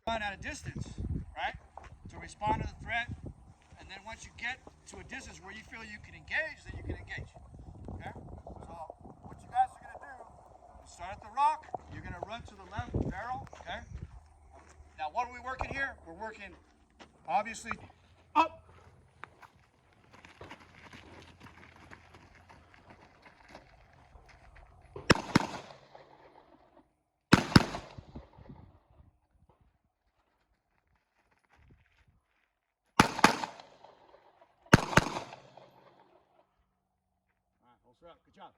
At a distance, right? To respond to the threat, and then once you get to a distance where you feel you can engage, then you can engage. Okay? So what you guys are gonna do is start at the rock, you're gonna run to the left barrel, okay? Now what are we working here? We're working obviously up. Holster up. Good job.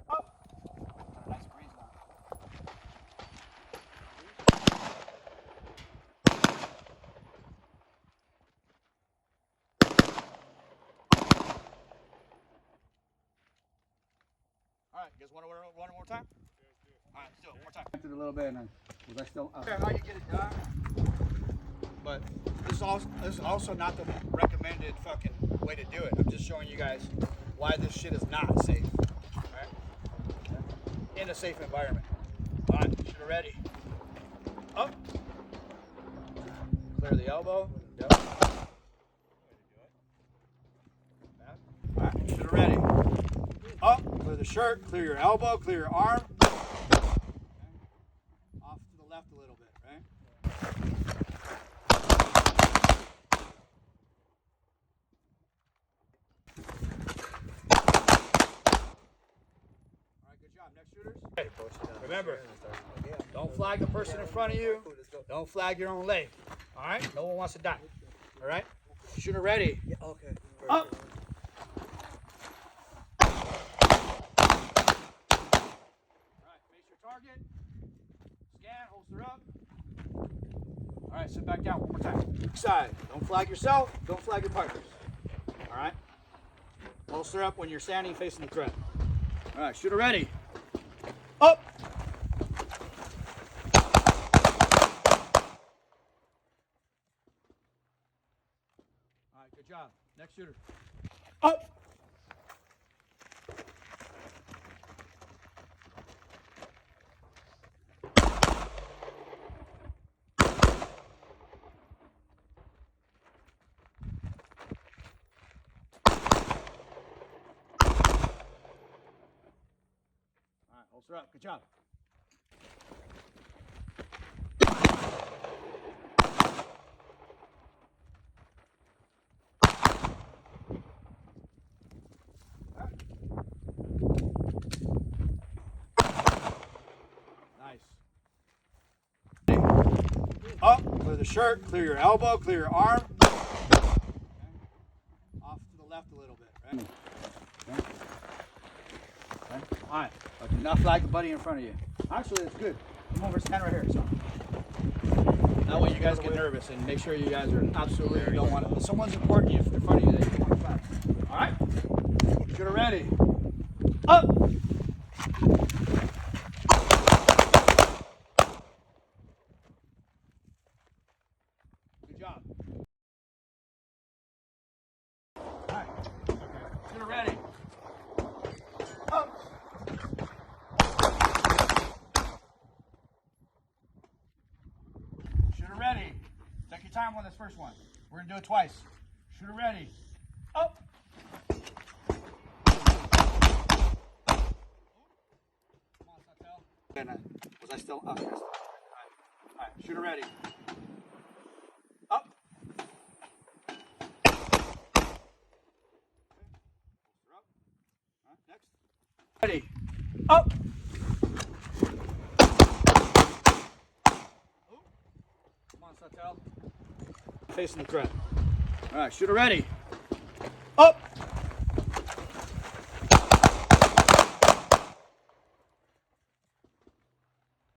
Up. Got a nice breeze now. All right, you guys want to run it one more time? All right, still, one more time. A little bit, and was I still up? How you get it done, but this is also not the recommended fucking way to do it. I'm just showing you guys why this shit is not safe. All right? In a safe environment. All right, shoot it ready. Up. Clear the elbow. Yep. All right, shoot it ready. Up. Clear the shirt. Clear your elbow. Clear your arm. Off to the left a little bit, right? Good job. Next shooters. Remember, don't flag the person in front of you. Don't flag your own leg. All right? No one wants to die. All right? Shooter ready. Yeah, okay. Up. All right. Face your target. Scan. Holster up. All right. Sit back down one more time. Side. Don't flag yourself. Don't flag your partners. All right? Holster up when you're standing facing the threat. All right, shooter ready. Up. All right, good job. Next shooter. Up. Holster up. Good job. Nice. Up. Clear the shirt. Clear your elbow. Clear your arm. Okay. Off to the left a little bit, right? Okay. Okay. All right. Do not flag the buddy in front of you. Actually, it's good. Come over, stand right here. So that way you guys get nervous and make sure you guys are absolutely don't want to. If someone's important in front of you, that you don't want to flag. All right. Shooter ready. Up. Good job. All right. Shooter ready. Up. Ready. Take your time on this first one. We're going to do it twice. Shooter ready. Up. Come on, Satel. Was I still up? All right. Shooter ready. Up. Up. All right, next. Ready. Up. Satel. Facing the threat. All right, shooter ready. Up.